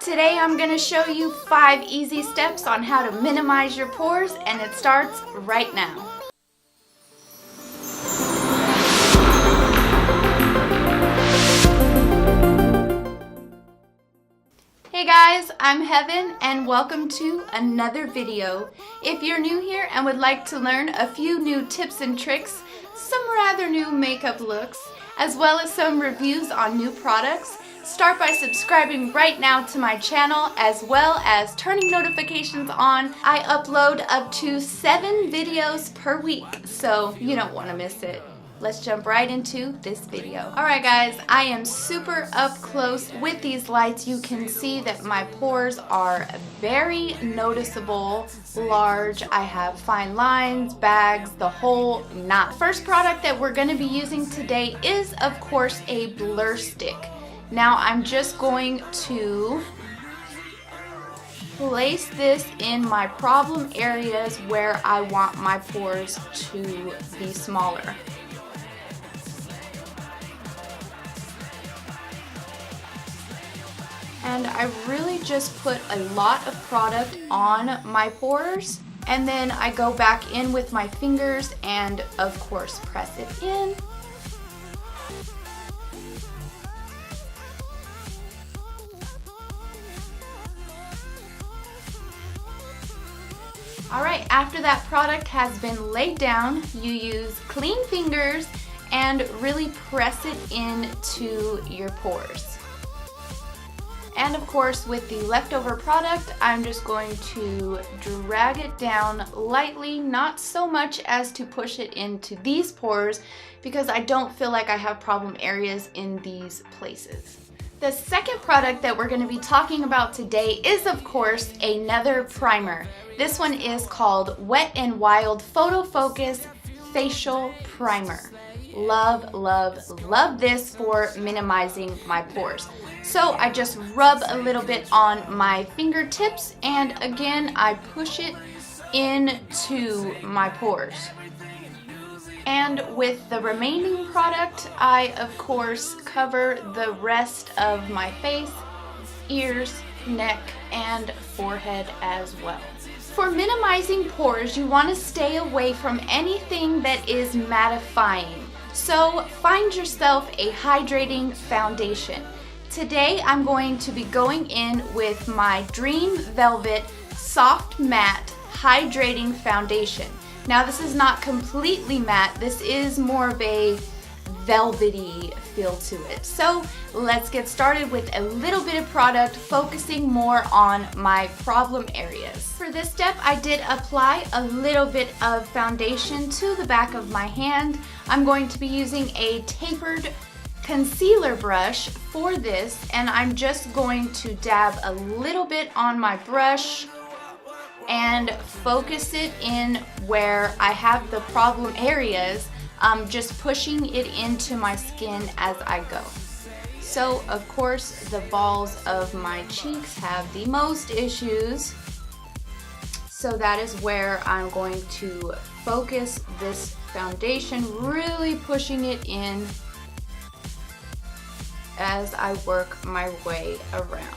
Today I'm going to show you 5 easy steps on how to minimize your pores, and it starts right now. Hey guys, I'm Heaven and welcome to another video. If you're new here and would like to learn a few new tips and tricks, some rather new makeup looks, as well as some reviews on new products, start by subscribing right now to my channel as well as turning notifications on. I upload up to 7 videos per week, so you don't want to miss it. Let's jump right into this video. Alright guys, I am super up close with these lights. You can see that my pores are very noticeable, large. I have fine lines, bags, the whole knot. First product that we're going to be using today is of course a blur stick. Now I'm just going to place this in my problem areas where I want my pores to be smaller. And I really just put a lot of product on my pores, and then I go back in with my fingers and of course press it in. Alright, after that product has been laid down, you use clean fingers and really press it into your pores. And of course, with the leftover product, I'm just going to drag it down lightly, not so much as to push it into these pores, because I don't feel like I have problem areas in these places. The second product that we're going to be talking about today is of course another primer. This one is called Wet n Wild Photo Focus Facial Primer. Love, love, love this for minimizing my pores. So I just rub a little bit on my fingertips, and again I push it into my pores. And with the remaining product, I of course cover the rest of my face, ears, neck, and forehead as well. For minimizing pores, you want to stay away from anything that is mattifying. So find yourself a hydrating foundation. Today I'm going to be going in with my Dream Velvet Soft Matte Hydrating Foundation. Now this is not completely matte, this is more of a velvety feel to it. So let's get started with a little bit of product, focusing more on my problem areas. For this step, I did apply a little bit of foundation to the back of my hand. I'm going to be using a tapered concealer brush for this, and I'm just going to dab a little bit on my brush and focus it in where I have the problem areas, just pushing it into my skin as I go. So of course the balls of my cheeks have the most issues, so that is where I'm going to focus this foundation, really pushing it in as I work my way around.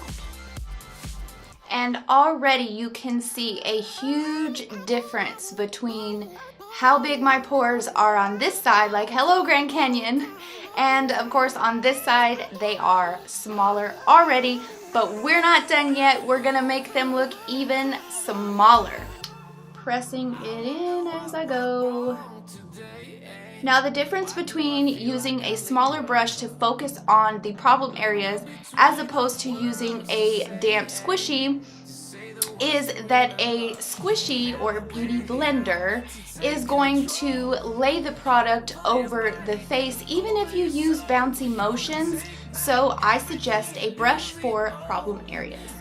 And already you can see a huge difference between how big my pores are on this side, like hello Grand Canyon, and of course on this side they are smaller already, but we're not done yet. We're gonna make them look even smaller. Pressing it in as I go. Now the difference between using a smaller brush to focus on the problem areas as opposed to using a damp squishy is that a squishy or beauty blender is going to lay the product over the face even if you use bouncy motions, so I suggest a brush for problem areas.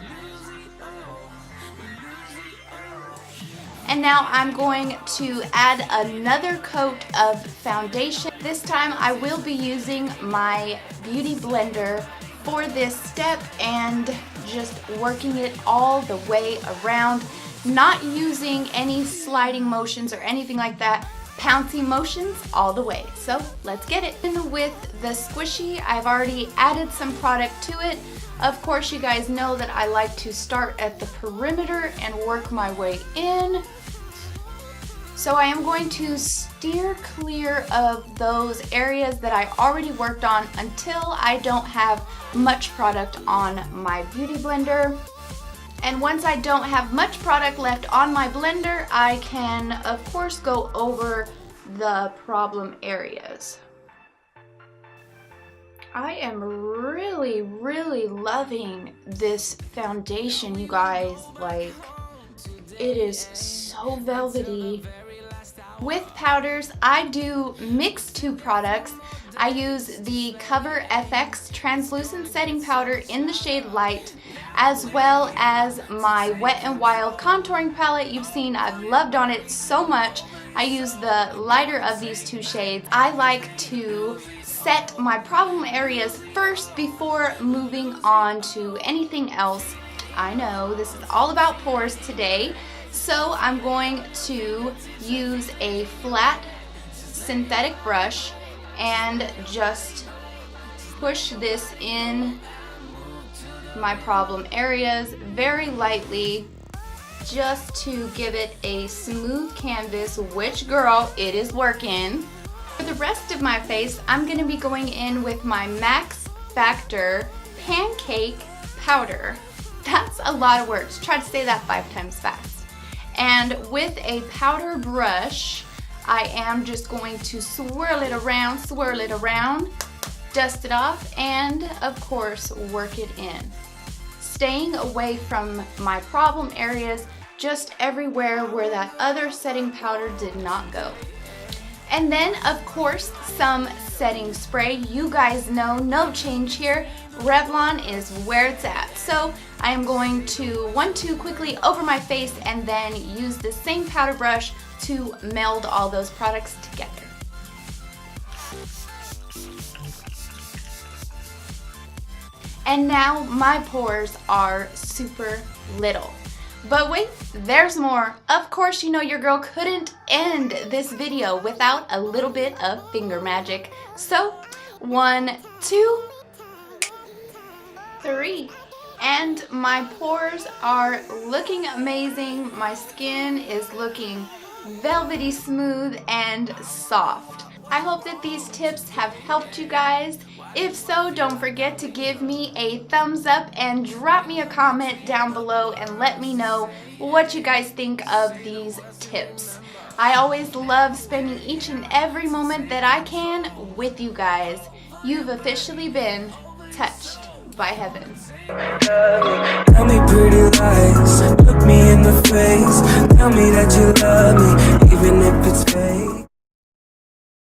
And now I'm going to add another coat of foundation. This time I will be using my beauty blender for this step and just working it all the way around, not using any sliding motions or anything like that. Pouncy motions all the way. So let's get it. And with the squishy, I've already added some product to it. Of course, you guys know that I like to start at the perimeter and work my way in. So I am going to steer clear of those areas that I already worked on until I don't have much product on my beauty blender. And once I don't have much product left on my blender, I can, of course, go over the problem areas. I am really loving this foundation, you guys. Like, it is so velvety. With powders, I do mix two products. I use the Cover FX translucent setting powder in the shade Light, as well as my Wet n Wild contouring palette. You've seen I've loved on it so much. I use the lighter of these two shades. I like to set my problem areas first before moving on to anything else. I know this is all about pores today, so I'm going to use a flat synthetic brush and just push this in my problem areas very lightly, just to give it a smooth canvas, which, girl, it is working. For the rest of my face, I'm going to be going in with my Max Factor Pancake Powder. That's a lot of words. Try to say that 5 times fast. And with a powder brush, I am just going to swirl it around, dust it off, and of course work it in. Staying away from my problem areas, just everywhere where that other setting powder did not go. And then, of course, some setting spray. You guys know, no change here. Revlon is where it's at. So I am going to 1-2 quickly over my face and then use the same powder brush to meld all those products together. And now my pores are super little. But wait, there's more. Of course, you know your girl couldn't end this video without a little bit of finger magic. So, 1, 2, 3. And my pores are looking amazing. My skin is looking velvety smooth and soft. I hope that these tips have helped you guys. If so, don't forget to give me a thumbs up and drop me a comment down below and let me know what you guys think of these tips. I always love spending each and every moment that I can with you guys. You've officially been touched by heaven. Tell me pretty lies, look me in the face, tell me that you love me, even if